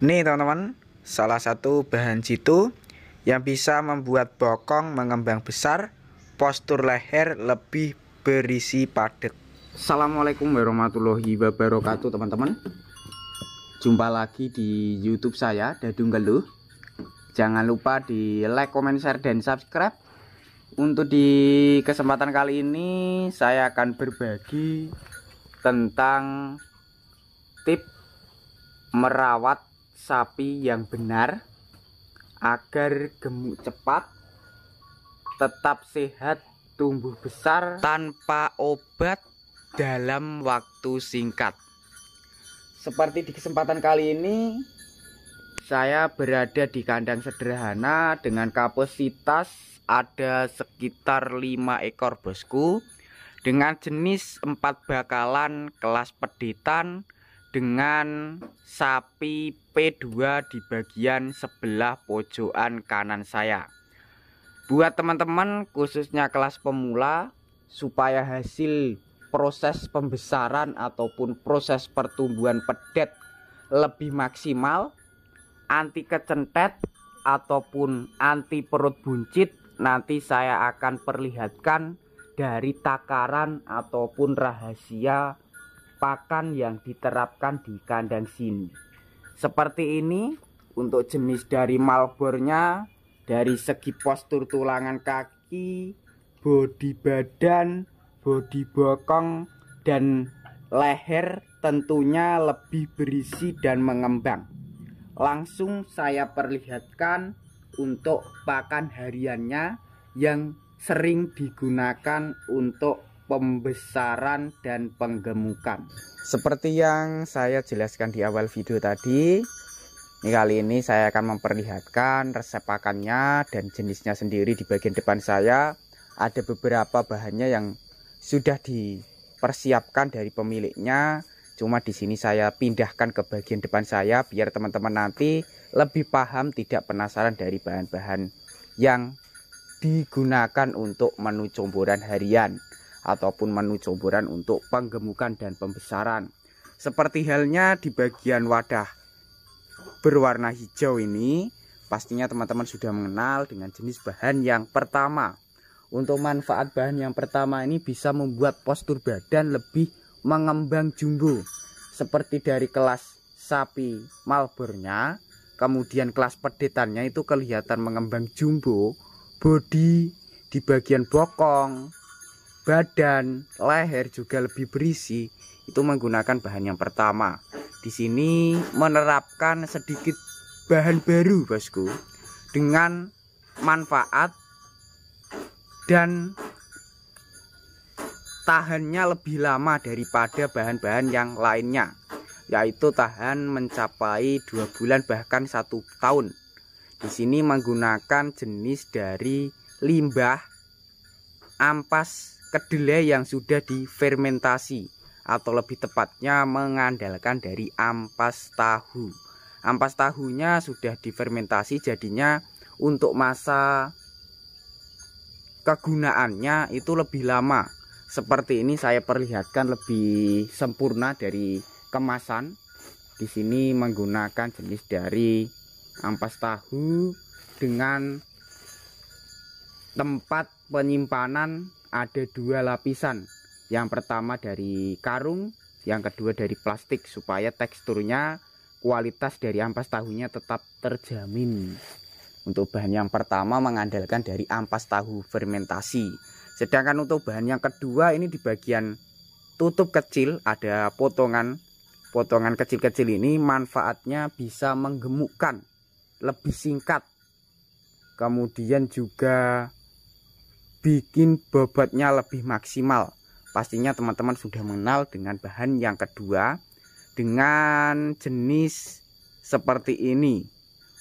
Nih teman-teman, salah satu bahan jitu yang bisa membuat bokong mengembang besar, postur leher lebih berisi padat. Assalamualaikum warahmatullahi wabarakatuh teman-teman. Jumpa lagi di YouTube saya, Dadung Geluh. Jangan lupa di like, comment, share, dan subscribe. Untuk di kesempatan kali ini saya akan berbagi tentang tips merawat sapi yang benar agar gemuk cepat, tetap sehat, tumbuh besar tanpa obat dalam waktu singkat. Seperti di kesempatan kali ini saya berada di kandang sederhana dengan kapasitas ada sekitar 5 ekor bosku, dengan jenis 4 bakalan kelas peditan, dengan sapi P2 di bagian sebelah pojokan kanan saya. Buat teman-teman khususnya kelas pemula, supaya hasil proses pembesaran ataupun proses pertumbuhan pedet lebih maksimal, anti kecentet ataupun anti perut buncit, nanti saya akan perlihatkan dari takaran ataupun rahasia pakan yang diterapkan di kandang sini. Seperti ini untuk jenis dari malbornya, dari segi postur tulangan kaki, bodi badan, bodi bokong, dan leher tentunya lebih berisi dan mengembang. Langsung saya perlihatkan untuk pakan hariannya yang sering digunakan untuk pembesaran dan penggemukan. Seperti yang saya jelaskan di awal video tadi, kali ini saya akan memperlihatkan resep pakannya dan jenisnya sendiri. Di bagian depan saya ada beberapa bahannya yang sudah dipersiapkan dari pemiliknya. Cuma di sini saya pindahkan ke bagian depan saya biar teman-teman nanti lebih paham, tidak penasaran dari bahan-bahan yang digunakan untuk menu comboran harian ataupun menu comboran untuk penggemukan dan pembesaran. Seperti halnya di bagian wadah berwarna hijau ini, pastinya teman-teman sudah mengenal dengan jenis bahan yang pertama. Untuk manfaat bahan yang pertama ini bisa membuat postur badan lebih mengembang jumbo, seperti dari kelas sapi malbornya, kemudian kelas peditannya itu kelihatan mengembang jumbo, bodi di bagian bokong, badan, leher juga lebih berisi. Itu menggunakan bahan yang pertama. Di sini menerapkan sedikit bahan baru bosku, dengan manfaat dan tahannya lebih lama daripada bahan-bahan yang lainnya, yaitu tahan mencapai 2 bulan bahkan 1 tahun. Di sini menggunakan jenis dari limbah ampas kedelai yang sudah difermentasi, atau lebih tepatnya mengandalkan dari ampas tahu. Ampas tahunya sudah difermentasi, jadinya untuk masa kegunaannya itu lebih lama. Seperti ini saya perlihatkan lebih sempurna dari kemasan. Di sini menggunakan jenis dari ampas tahu dengan tempat penyimpanan ada 2 lapisan. Yang pertama dari karung, yang kedua dari plastik, supaya teksturnya, kualitas dari ampas tahunya tetap terjamin. Untuk bahan yang pertama mengandalkan dari ampas tahu fermentasi. Sedangkan untuk bahan yang kedua ini di bagian tutup kecil ada potongan kecil-kecil. Ini manfaatnya bisa menggemukkan, lebih singkat, kemudian juga bikin bobotnya lebih maksimal. Pastinya teman-teman sudah mengenal dengan bahan yang kedua dengan jenis seperti ini.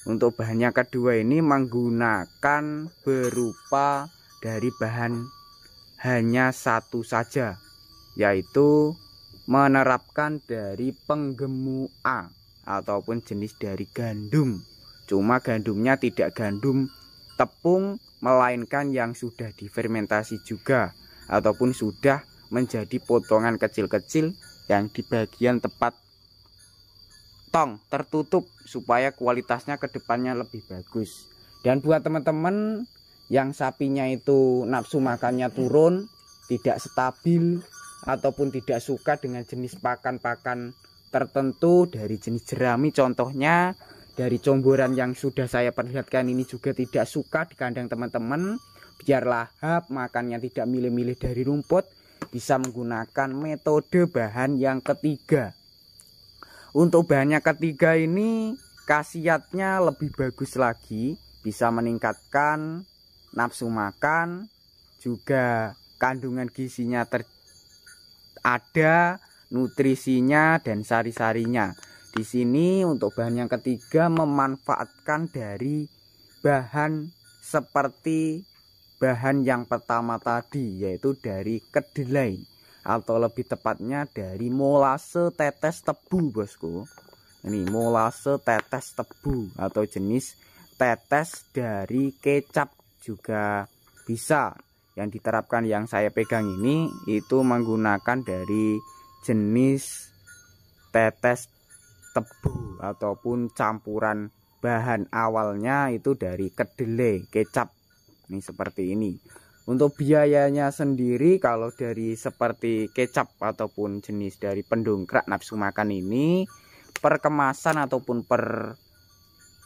Untuk bahan yang kedua ini menggunakan berupa dari bahan hanya satu saja, yaitu menerapkan dari penggemu A ataupun jenis dari gandum. Cuma gandumnya tidak gandum tepung, melainkan yang sudah difermentasi juga ataupun sudah menjadi potongan kecil-kecil yang di bagian tepat terpotong, tertutup supaya kualitasnya ke depannya lebih bagus. Dan buat teman-teman yang sapinya itu nafsu makannya turun, tidak stabil ataupun tidak suka dengan jenis pakan-pakan tertentu dari jenis jerami contohnya, dari comboran yang sudah saya perlihatkan ini juga tidak suka di kandang teman-teman, biar lahap makannya tidak milih-milih dari rumput, bisa menggunakan metode bahan yang ketiga. Untuk bahan yang ketiga ini khasiatnya lebih bagus lagi, bisa meningkatkan nafsu makan, juga kandungan gizinya ada, nutrisinya dan sari-sarinya. Di sini untuk bahan yang ketiga memanfaatkan dari bahan seperti bahan yang pertama tadi, yaitu dari kedelai atau lebih tepatnya dari molase tetes tebu, bosku. Ini molase tetes tebu atau jenis tetes dari kecap juga bisa. Yang diterapkan yang saya pegang ini itu menggunakan dari jenis tetes tebu ataupun campuran bahan awalnya itu dari kedelai kecap. Ini seperti ini. Untuk biayanya sendiri kalau dari seperti kecap ataupun jenis dari pendongkrak nafsu makan ini, per kemasan ataupun per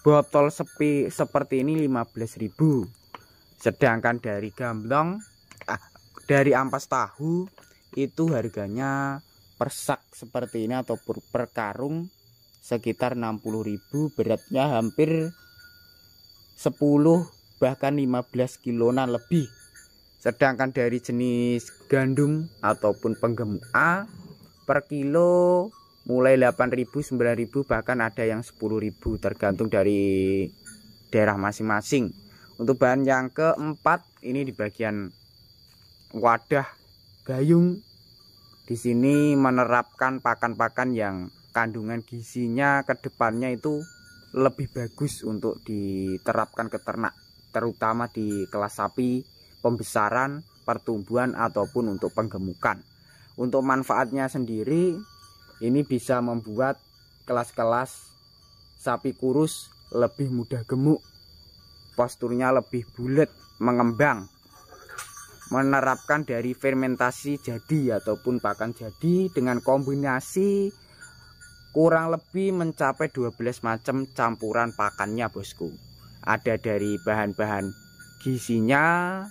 botol seperti ini 15.000. Sedangkan dari gamblong, dari ampas tahu itu harganya per sak seperti ini ataupun per karung sekitar 60.000, beratnya hampir 10 bahkan 15 kiloan lebih. Sedangkan dari jenis gandum ataupun penggemuk A per kilo mulai 8.000, 9.000 bahkan ada yang 10.000 tergantung dari daerah masing-masing. Untuk bahan yang keempat ini di bagian wadah gayung. Di sini menerapkan pakan-pakan yang kandungan gizinya ke depannya itu lebih bagus untuk diterapkan ke ternak, terutama di kelas sapi pembesaran, pertumbuhan ataupun untuk penggemukan. Untuk manfaatnya sendiri ini bisa membuat kelas-kelas sapi kurus lebih mudah gemuk, posturnya lebih bulat, mengembang. Menerapkan dari fermentasi jadi ataupun pakan jadi dengan kombinasi kurang lebih mencapai 12 macam campuran pakannya, bosku. Ada dari bahan-bahan gizinya,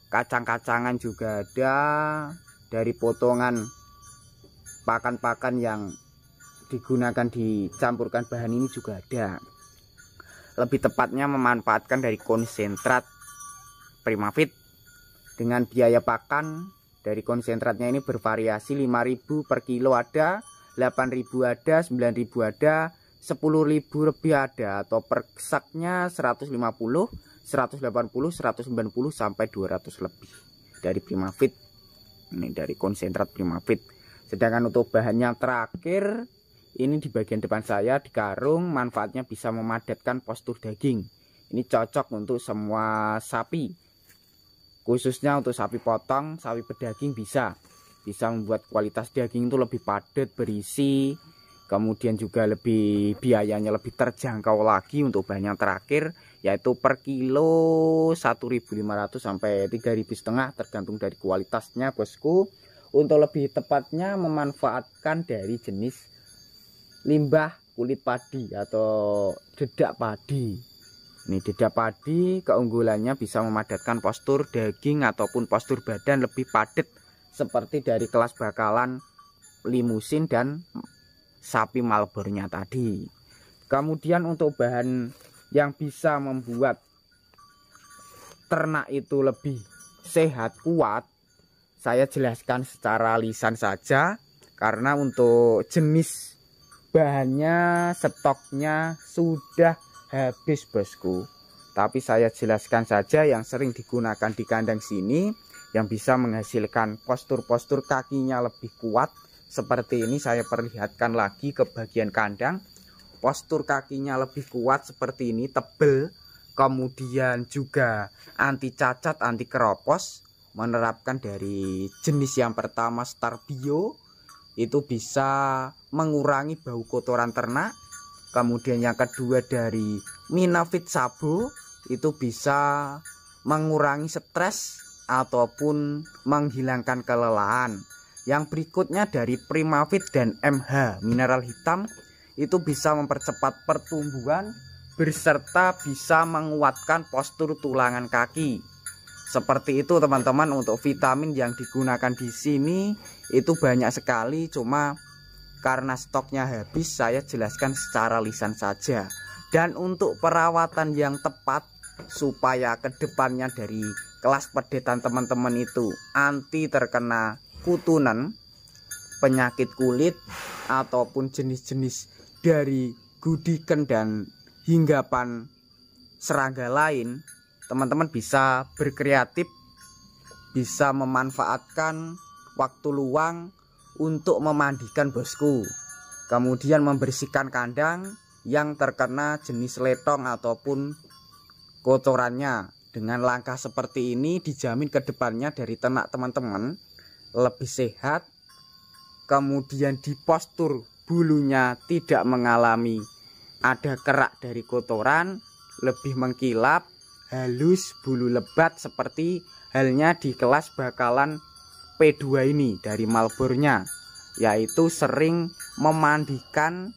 kacang-kacangan juga ada, dari potongan pakan-pakan yang digunakan dicampurkan bahan ini juga ada. Lebih tepatnya memanfaatkan dari konsentrat Primavit. Dengan biaya pakan dari konsentratnya ini bervariasi, 5.000 per kilo ada, 8.000 ada, 9.000 ada, 10.000 lebih ada, atau per saknya 150, 180, 190 sampai 200 lebih dari Primavit. Ini dari konsentrat Primavit. Sedangkan untuk bahannya terakhir ini di bagian depan saya di karung, manfaatnya bisa memadatkan postur daging. Ini cocok untuk semua sapi, khususnya untuk sapi potong, sapi pedaging bisa membuat kualitas daging itu lebih padat, berisi, kemudian juga lebih biayanya lebih terjangkau lagi. Untuk bahan yang terakhir yaitu per kilo 1.500 sampai 3.500 tergantung dari kualitasnya, bosku. Untuk lebih tepatnya memanfaatkan dari jenis limbah kulit padi atau dedak padi. Ini dedak padi keunggulannya bisa memadatkan postur daging ataupun postur badan lebih padat seperti dari kelas bakalan, limusin dan sapi Malbornya tadi. Kemudian untuk bahan yang bisa membuat ternak itu lebih sehat, kuat, saya jelaskan secara lisan saja karena untuk jenis bahannya stoknya sudah habis, bosku. Tapi saya jelaskan saja yang sering digunakan di kandang sini yang bisa menghasilkan postur-postur kakinya lebih kuat. Seperti ini saya perlihatkan lagi ke bagian kandang. Postur kakinya lebih kuat seperti ini, tebel. Kemudian juga anti cacat, anti keropos. Menerapkan dari jenis yang pertama Star Bio, itu bisa mengurangi bau kotoran ternak, Kemudian yang kedua dari Minafit Sabo, itu bisa mengurangi stres ataupun menghilangkan kelelahan. Yang berikutnya dari Primavit dan MH mineral hitam, itu bisa mempercepat pertumbuhan berserta bisa menguatkan postur tulangan kaki. Seperti itu teman-teman. Untuk vitamin yang digunakan di sini itu banyak sekali, cuma karena stoknya habis saya jelaskan secara lisan saja. Dan untuk perawatan yang tepat supaya kedepannya dari kelas pedetan teman-teman itu anti terkena kutunan, penyakit kulit ataupun jenis-jenis dari gudiken dan hinggapan serangga lain, teman-teman bisa berkreatif, bisa memanfaatkan waktu luang untuk memandikan bosku, kemudian membersihkan kandang yang terkena jenis letong ataupun kotorannya. Dengan langkah seperti ini dijamin kedepannya dari ternak teman-teman lebih sehat, kemudian di postur bulunya tidak mengalami ada kerak dari kotoran, lebih mengkilap, halus, bulu lebat seperti halnya di kelas bakalan P2 ini dari Malbornya, yaitu sering memandikan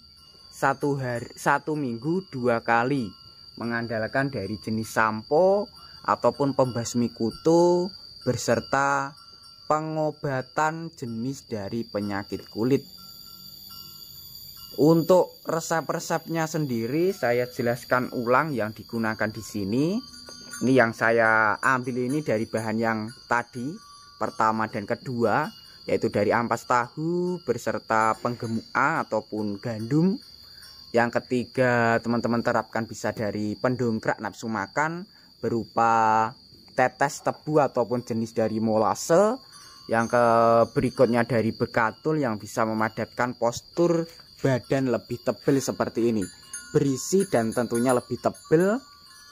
satu minggu 2 kali, mengandalkan dari jenis sampo ataupun pembasmi kutu berserta pengobatan jenis dari penyakit kulit. Untuk resep-resepnya sendiri saya jelaskan ulang yang digunakan di sini. Ini yang saya ambil ini dari bahan yang tadi pertama dan kedua, yaitu dari ampas tahu berserta penggemuk A ataupun gandum. Yang ketiga teman-teman terapkan bisa dari pendongkrak nafsu makan berupa tetes tebu ataupun jenis dari molase. Yang berikutnya dari bekatul yang bisa memadatkan postur badan lebih tebal seperti ini, berisi dan tentunya lebih tebal.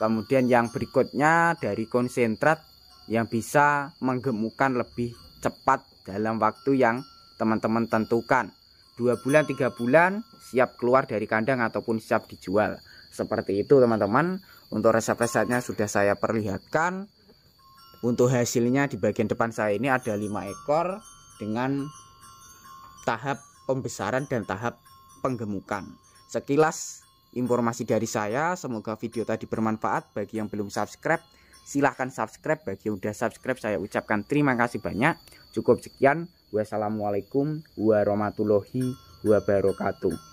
Kemudian yang berikutnya dari konsentrat yang bisa menggemukkan lebih cepat dalam waktu yang teman-teman tentukan. 2 bulan 3 bulan siap keluar dari kandang ataupun siap dijual. Seperti itu teman-teman. Untuk resep-resepnya sudah saya perlihatkan. Untuk hasilnya di bagian depan saya ini ada 5 ekor dengan tahap pembesaran dan tahap penggemukan. Sekilas informasi dari saya, semoga video tadi bermanfaat. Bagi yang belum subscribe silahkan subscribe, bagi yang udah subscribe saya ucapkan terima kasih banyak. Cukup sekian, wassalamualaikum warahmatullahi wabarakatuh.